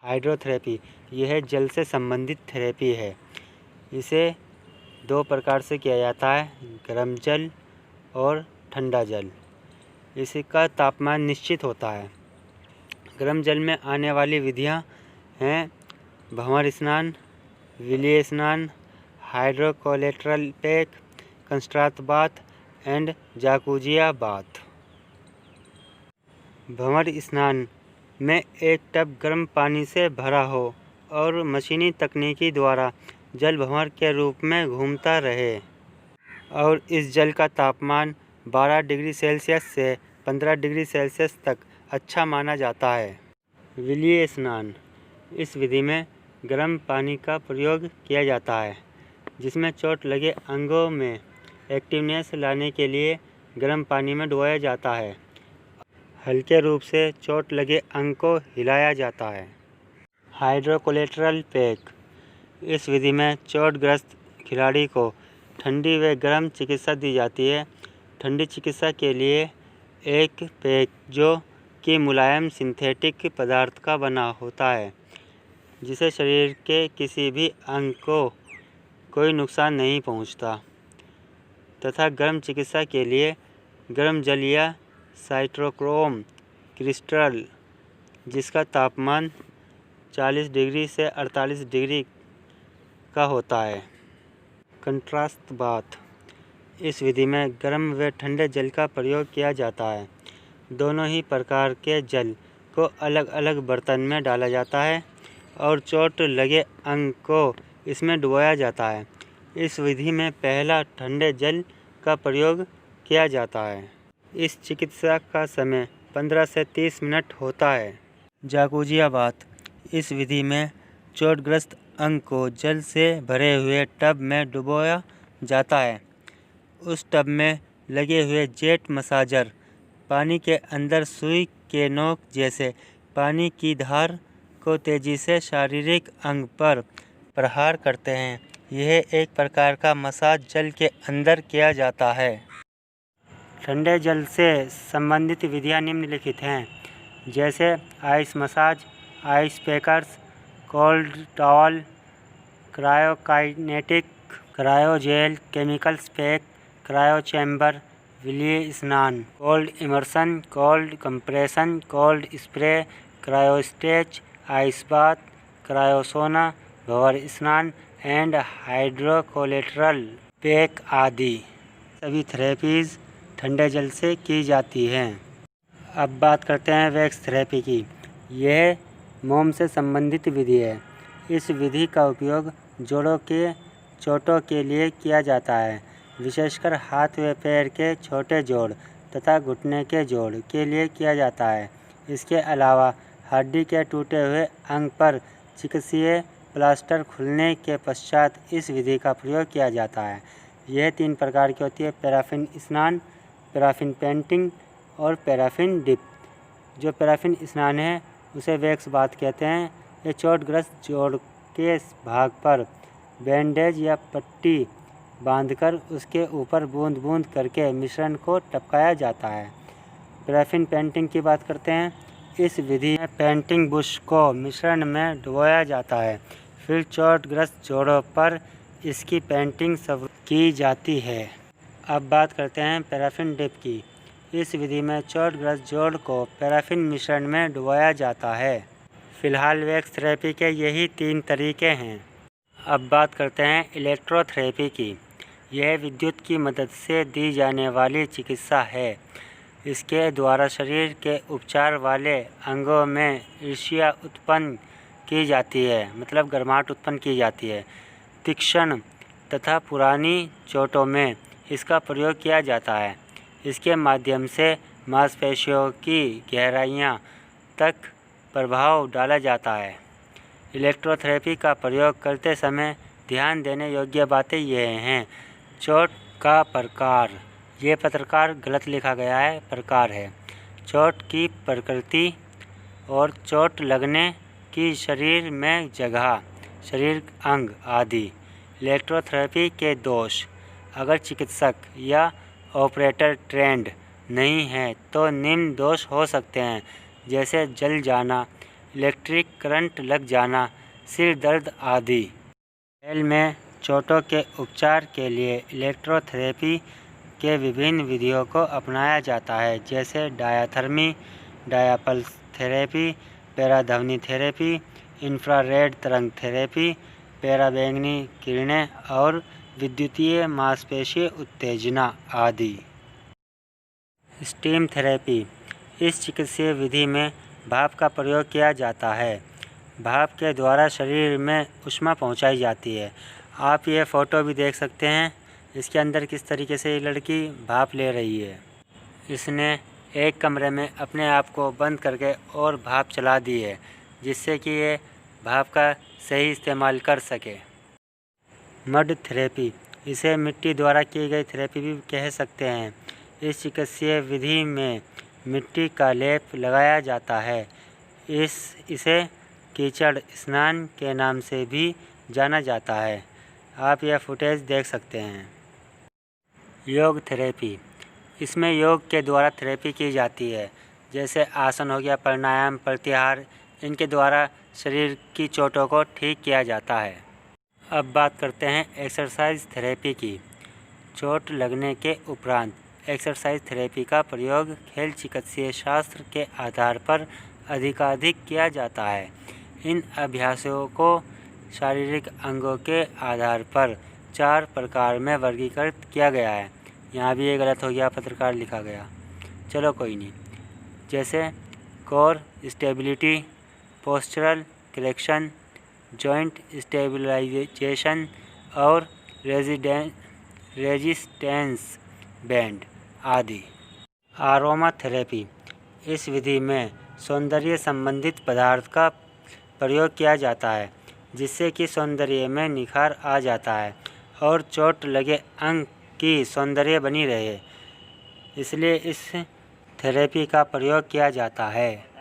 Hydrotherapy यह जल से संबंधित थेरेपी है। इसे 2 प्रकार से किया जाता है, गर्म जल और ठंडा जल। इसका तापमान निश्चित होता है। गर्म जल में आने वाली विधियां हैं भंवर स्नान, विलीय स्नान, hydrocollator pack, contrast bath and jacuzzi bath. भंवर स्नान में एक टब गर्म पानी से भरा हो और मशीनी तकनीकी द्वारा जल भंवर के रूप में घूमता रहे और इस जल का तापमान 12 डिग्री सेल्सियस से 15 डिग्री सेल्सियस तक अच्छा माना जाता है। विलीय स्नान, इस विधि में गर्म पानी का प्रयोग किया जाता है जिसमें चोट लगे अंगों में एक्टिवनेस लाने के लिए गर्म पानी में डुबोया जाता है। हल्के रूप से चोट लगे अंग को हिलाया जाता है। हाइड्रोकोलेट्रल पैक, इस विधि में चोटग्रस्त खिलाड़ी को ठंडी व गर्म चिकित्सा दी जाती है। ठंडी चिकित्सा के लिए एक पैक जो कि मुलायम सिंथेटिक पदार्थ का बना होता है जिसे शरीर के किसी भी अंग को कोई नुकसान नहीं पहुंचता, तथा गर्म चिकित्सा के लिए गर्म जल या साइटोक्रोम क्रिस्टल जिसका तापमान 40 डिग्री से 48 डिग्री का होता है। कंट्रास्ट बाथ, इस विधि में गर्म व ठंडे जल का प्रयोग किया जाता है। दोनों ही प्रकार के जल को अलग अलग बर्तन में डाला जाता है और चोट लगे अंग को इसमें डुबोया जाता है। इस विधि में पहला ठंडे जल का प्रयोग किया जाता है। इस चिकित्सा का समय 15 से 30 मिनट होता है। जाकुजिया बाथ, इस विधि में चोटग्रस्त अंग को जल से भरे हुए टब में डुबोया जाता है। उस टब में लगे हुए जेट मसाजर पानी के अंदर सुई के नोक जैसे पानी की धार को तेजी से शारीरिक अंग पर प्रहार करते हैं। यह एक प्रकार का मसाज जल के अंदर किया जाता है। ठंडे जल से संबंधित विधियां निम्नलिखित हैं, जैसे ice massage, ice packers, cold towel, cryokinetic, cryogel, chemicals pack, cryo chamber, विलीय स्नान, cold immersion, cold compression, cold spray, cryostretch, ice bath, cryosauna, भंवर स्नान एंड हाइड्रोकोलेट्रल पैक आदि सभी थेरेपीज़ ठंडे जल से की जाती हैं। अब बात करते हैं वैक्स थेरेपी की। यह मोम से संबंधित विधि है। इस विधि का उपयोग जोड़ों के चोटों के लिए किया जाता है, विशेषकर हाथ व पैर के छोटे जोड़ तथा घुटने के जोड़ के लिए किया जाता है। इसके अलावा हड्डी के टूटे हुए अंग पर चिकित्सीय प्लास्टर खुलने के पश्चात इस विधि का प्रयोग किया जाता है। यह 3 प्रकार की होती है, पैराफिन स्नान, पैराफिन पेंटिंग और पैराफिन डिप। जो पैराफिन स्नान है उसे वैक्स बाथ कहते हैं। ये चोटग्रस्त जोड़ के भाग पर बैंडेज या पट्टी बांधकर उसके ऊपर बूंद बूंद करके मिश्रण को टपकाया जाता है। पैराफिन पेंटिंग की बात करते हैं। इस विधि में पेंटिंग बुश को मिश्रण में डुबोया जाता है, फिर चोटग्रस्त जोड़ों पर इसकी पेंटिंग सब की जाती है। अब बात करते हैं पैराफिन डिप की। इस विधि में चोटग्रस्त जोड़ को पैराफिन मिश्रण में डुबोया जाता है। फिलहाल वैक्स थेरेपी के यही 3 तरीके हैं। अब बात करते हैं इलेक्ट्रोथेरेपी की। यह विद्युत की मदद से दी जाने वाली चिकित्सा है। इसके द्वारा शरीर के उपचार वाले अंगों में ईर्ष्या उत्पन्न की जाती है, मतलब गर्माहट उत्पन्न की जाती है। तीक्ष्ण तथा पुरानी चोटों में इसका प्रयोग किया जाता है। इसके माध्यम से मांसपेशियों की गहराइयाँ तक प्रभाव डाला जाता है। इलेक्ट्रोथेरेपी का प्रयोग करते समय ध्यान देने योग्य बातें ये हैं। चोट का प्रकार, ये प्रकार गलत लिखा गया है, प्रकार है। चोट की प्रकृति और चोट लगने की शरीर में जगह, शरीर अंग आदि। इलेक्ट्रोथेरेपी के दोष, अगर चिकित्सक या ऑपरेटर ट्रेंड नहीं है तो निम्न दोष हो सकते हैं, जैसे जल जाना, इलेक्ट्रिक करंट लग जाना, सिर दर्द आदि। घायल में चोटों के उपचार के लिए इलेक्ट्रोथेरेपी के विभिन्न विधियों को अपनाया जाता है, जैसे डायाथर्मी, डायापल्स थेरेपी, पैराध्वनि थेरेपी, इंफ्रारेड तरंग थेरेपी, पैराबैंगनी किरणें और विद्युतीय मांसपेशीय उत्तेजना आदि। Steam therapy. इस चिकित्सीय विधि में भाप का प्रयोग किया जाता है। भाप के द्वारा शरीर में ऊष्मा पहुंचाई जाती है। आप ये फ़ोटो भी देख सकते हैं, इसके अंदर किस तरीके से ये लड़की भाप ले रही है। इसने एक कमरे में अपने आप को बंद करके और भाप चला दी है, जिससे कि ये भाप का सही इस्तेमाल कर सके। Mud therapy. इसे मिट्टी द्वारा की गई थेरेपी भी कह सकते हैं। इस चिकित्सीय विधि में मिट्टी का लेप लगाया जाता है। इसे कीचड़ स्नान के नाम से भी जाना जाता है। आप यह फुटेज देख सकते हैं। योग थेरेपी। इसमें योग के द्वारा थेरेपी की जाती है, जैसे आसन हो गया, प्राणायाम, प्रत्याहार, इनके द्वारा शरीर की चोटों को ठीक किया जाता है। अब बात करते हैं एक्सरसाइज थेरेपी की। चोट लगने के उपरांत एक्सरसाइज थेरेपी का प्रयोग खेल चिकित्सीय शास्त्र के आधार पर अधिकाधिक किया जाता है। इन अभ्यासों को शारीरिक अंगों के आधार पर 4 प्रकार में वर्गीकृत किया गया है। यहाँ भी ये गलत हो गया, पत्रकार लिखा गया, चलो कोई नहीं। जैसे core stability, postural correction, joint stabilisation और रेजिस्टेंस बैंड आदि। Aroma therapy. इस विधि में सौंदर्य संबंधित पदार्थ का प्रयोग किया जाता है, जिससे कि सौंदर्य में निखार आ जाता है और चोट लगे अंग की सौंदर्य बनी रहे, इसलिए इस थेरेपी का प्रयोग किया जाता है।